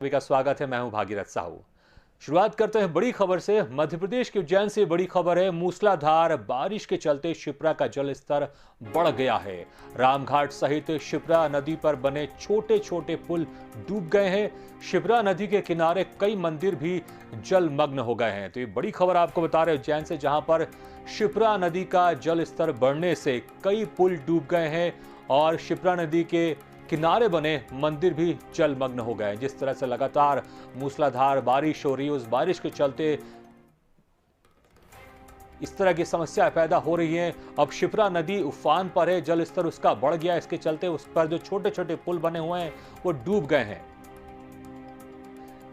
सभी का स्वागत है। मैं हूं भागीरथ साहू। शुरुआत करते हैं बड़ी खबर से। मध्य प्रदेश के उज्जैन से बड़ी खबर है। मूसलाधार बारिश के चलते शिप्रा का जल स्तर बढ़ गया है। रामघाट सहित शिप्रा नदी पर बने छोटे छोटे पुल डूब गए हैं। शिप्रा नदी के किनारे कई मंदिर भी जलमग्न हो गए हैं। तो ये बड़ी खबर आपको बता रहे हैं उज्जैन से, जहां पर शिप्रा नदी का जल स्तर बढ़ने से कई पुल डूब गए हैं और शिप्रा नदी के किनारे बने मंदिर भी जलमग्न हो गए। जिस तरह से लगातार मूसलाधार बारिश हो रही है, उस बारिश के चलते इस तरह की समस्या पैदा हो रही है। अब शिप्रा नदी उफान पर है, जल स्तर उसका बढ़ गया। इसके चलते उस पर जो छोटे छोटे पुल बने हुए हैं वो डूब गए हैं।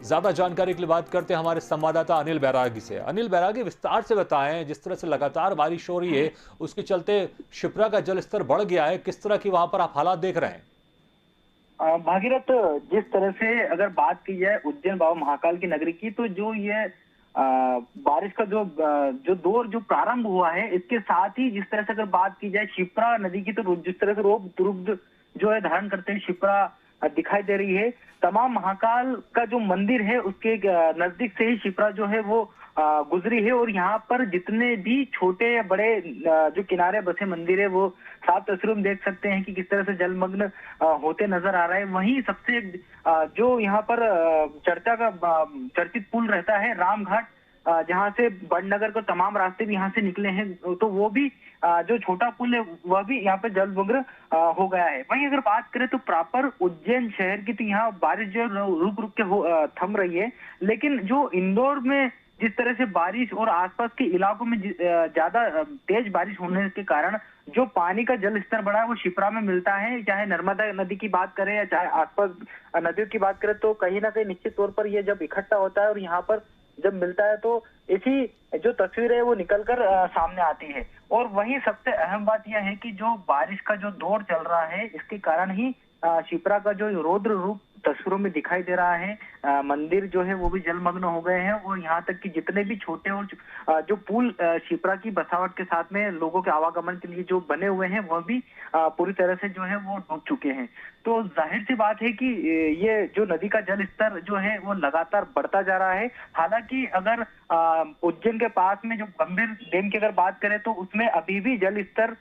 ज्यादा जानकारी के लिए बात करते हैं हमारे संवाददाता अनिल बैरागी से। अनिल बैरागी, विस्तार से बताएं, जिस तरह से लगातार बारिश हो रही है उसके चलते शिप्रा का जल स्तर बढ़ गया है, किस तरह की वहां पर आप हालात देख रहे हैं? भागीरथ, जिस तरह से अगर बात की जाए उज्जैन बाबा महाकाल की नगरी की, तो जो ये बारिश का जो दौर जो प्रारंभ हुआ है, इसके साथ ही जिस तरह से अगर बात की जाए शिप्रा नदी की, तो जिस तरह से रूप जो है धारण करते हैं शिप्रा दिखाई दे रही है। तमाम महाकाल का जो मंदिर है उसके नजदीक से ही शिप्रा जो है वो गुजरी है, और यहाँ पर जितने भी छोटे या बड़े जो किनारे बसे मंदिर है वो साफ तस्वीरों में देख सकते हैं कि किस तरह से जलमग्न होते नजर आ रहा है। वहीं सबसे जो यहाँ पर चर्चा का चर्चित पुल रहता है रामघाट, जहां से बड़नगर को तमाम रास्ते भी यहाँ से निकले हैं, तो वो भी जो छोटा पुल है वह भी यहाँ पे जलमग्न हो गया है। वहीं अगर बात करें तो प्रॉपर उज्जैन शहर की, तो यहाँ बारिश जो रुक रुक के थम रही है, लेकिन जो इंदौर में जिस तरह से बारिश और आसपास के इलाकों में ज्यादा तेज बारिश होने के कारण जो पानी का जल स्तर बढ़ा है वो शिप्रा में मिलता है। चाहे नर्मदा नदी की बात करें या चाहे आसपास नदियों की बात करें, तो कहीं ना कहीं निश्चित तौर पर ये जब इकट्ठा होता है और यहाँ पर जब मिलता है तो ऐसी जो तस्वीर है वो निकलकर सामने आती है। और वहीं सबसे अहम बात यह है कि जो बारिश का जो दौर चल रहा है, इसके कारण ही शिप्रा का जो रौद्र रूप तस्वीरों में दिखाई दे रहा है। मंदिर जो है वो भी जलमग्न हो गए हैं, और यहाँ तक कि जितने भी छोटे और जो पुल शिप्रा की बसावट के साथ में लोगों के आवागमन के लिए जो बने हुए हैं वह भी पूरी तरह से जो है वो डूब चुके हैं। तो जाहिर सी बात है कि ये जो नदी का जल स्तर जो है वो लगातार बढ़ता जा रहा है। हालांकि अगर उज्जैन के पास में जो गंभीर डैम की अगर बात करें तो उसमें अभी भी जल स्तर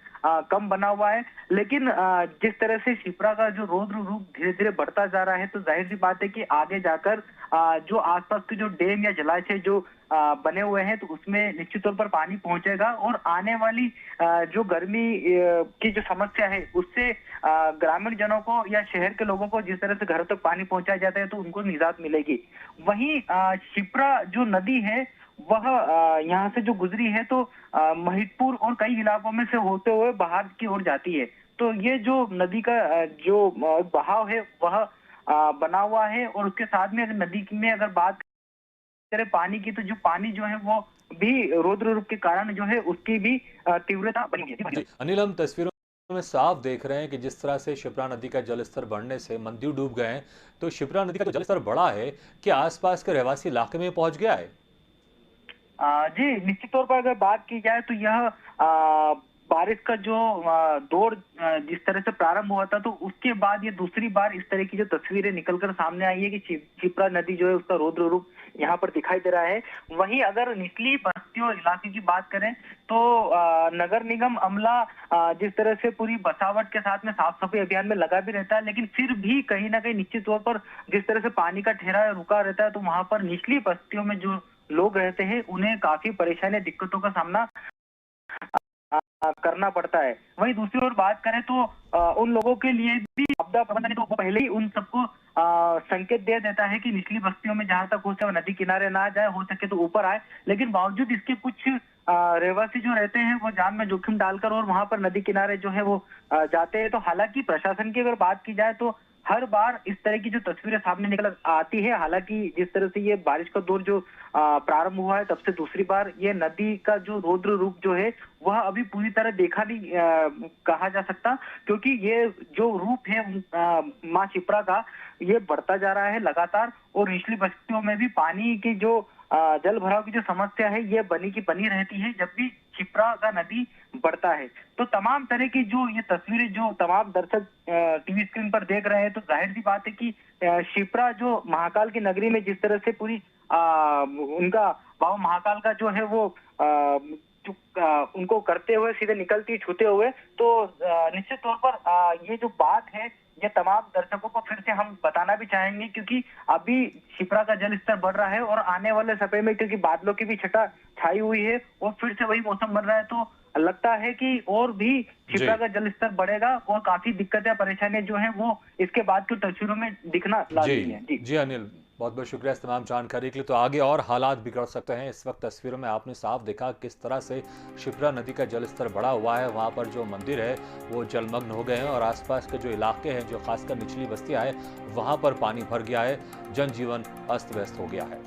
कम बना हुआ है, लेकिन जिस तरह से शिप्रा का जो रौद्र रूप धीरे धीरे बढ़ता जा रहा है, तो जाहिर सी बात है कि आगे जाकर जो आसपास के जो डैम या जलाशय जो बने हुए हैं, तो उसमें निश्चित तौर पर पानी पहुंचेगा, और आने वाली जो गर्मी की जो समस्या है उससे ग्रामीण जनों को या शहर के लोगों को जिस तरह से घरों तक पानी पहुंचाया जाता है तो उनको निजात मिलेगी। वहीं शिप्रा जो नदी है वह यहाँ से जो गुजरी है तो महिदपुर और कई इलाकों में से होते हुए बाहर की ओर जाती है। तो ये जो नदी का जो बहाव है वह बना हुआ है, और उसके साथ में अगर नदी में अगर बात करें पानी की, तो जो पानी जो है वो भी रौद्र रूप के कारण जो है उसकी भी तीव्रता बनी है। अनिल, हम तस्वीरों में साफ देख रहे हैं कि जिस तरह से शिप्रा नदी का जलस्तर बढ़ने से मंदिर डूब गए हैं, तो शिप्रा नदी का जो जलस्तर बढ़ा है, क्या आसपास के रहवासी इलाके में पहुंच गया है? जी, निश्चित तौर पर अगर बात की जाए तो यह बारिश का जो दौर जिस तरह से प्रारंभ हुआ था, तो उसके बाद ये दूसरी बार इस तरह की जो तस्वीरें निकलकर सामने आई है कि शिप्रा नदी जो है उसका रौद्र रूप यहाँ पर दिखाई दे रहा है। वहीं अगर निचली बस्तियों इलाके की बात करें तो नगर निगम अमला जिस तरह से पूरी बसावट के साथ में साफ सफाई अभियान में लगा भी रहता है, लेकिन फिर भी कहीं ना कहीं निश्चित तौर पर जिस तरह से पानी का ठहरा रुका रहता है, तो वहां पर निचली बस्तियों में जो लोग रहते हैं उन्हें काफी परेशानी दिक्कतों का सामना करना पड़ता है। वहीं दूसरी ओर बात करें तो उन लोगों के लिए भी आपदा प्रबंधन तो पहले ही उन सबको संकेत दे देता है कि निचली बस्तियों में जहां तक हो सके नदी किनारे ना जाए, हो सके तो ऊपर आए, लेकिन बावजूद इसके कुछ रहवासी जो रहते हैं वो जान में जोखिम डालकर और वहां पर नदी किनारे जो है वो जाते हैं। तो हालांकि प्रशासन की अगर बात की जाए तो हर बार इस तरह की जो तस्वीरें सामने निकल आती है। हालांकि जिस तरह से ये बारिश का दौर जो प्रारंभ हुआ है तब से दूसरी बार ये नदी का जो रौद्र रूप जो है वह अभी पूरी तरह देखा नहीं कहा जा सकता, क्योंकि ये जो रूप है माँ शिप्रा का ये बढ़ता जा रहा है लगातार, और निचली बस्तियों में भी पानी की जो जल भराव की जो समस्या है ये बनी की बनी रहती है जब भी क्षिप्रा का नदी बढ़ता है। तो तमाम तरह की जो ये तस्वीरें जो तमाम दर्शक टीवी स्क्रीन पर देख रहे हैं, तो जाहिर सी बात है कि क्षिप्रा जो महाकाल की नगरी में जिस तरह से पूरी उनका बाबा महाकाल का जो है वो उनको करते हुए सीधे निकलती छूते हुए, तो निश्चित तौर पर ये जो बात है ये तमाम दर्शकों को फिर से हम बताना भी चाहेंगे, क्योंकि अभी क्षिप्रा का जल स्तर बढ़ रहा है और आने वाले समय में क्योंकि बादलों की भी छटा छाई हुई है और फिर से वही मौसम बन रहा है, तो लगता है कि और भी क्षिप्रा का जल स्तर बढ़ेगा और काफी दिक्कतें परेशानियां जो है वो इसके बाद की तस्वीरों में दिखना लाजमी है। जी अनिल, बहुत बहुत शुक्रिया इस तमाम जानकारी के लिए। तो आगे और हालात बिगड़ सकते हैं। इस वक्त तस्वीरों में आपने साफ देखा किस तरह से क्षिप्रा नदी का जलस्तर बढ़ा हुआ है। वहां पर जो मंदिर है वो जलमग्न हो गए हैं और आसपास के जो इलाके हैं, जो खासकर निचली बस्तियां हैं, वहां पर पानी भर गया है, जनजीवन अस्त व्यस्त हो गया है।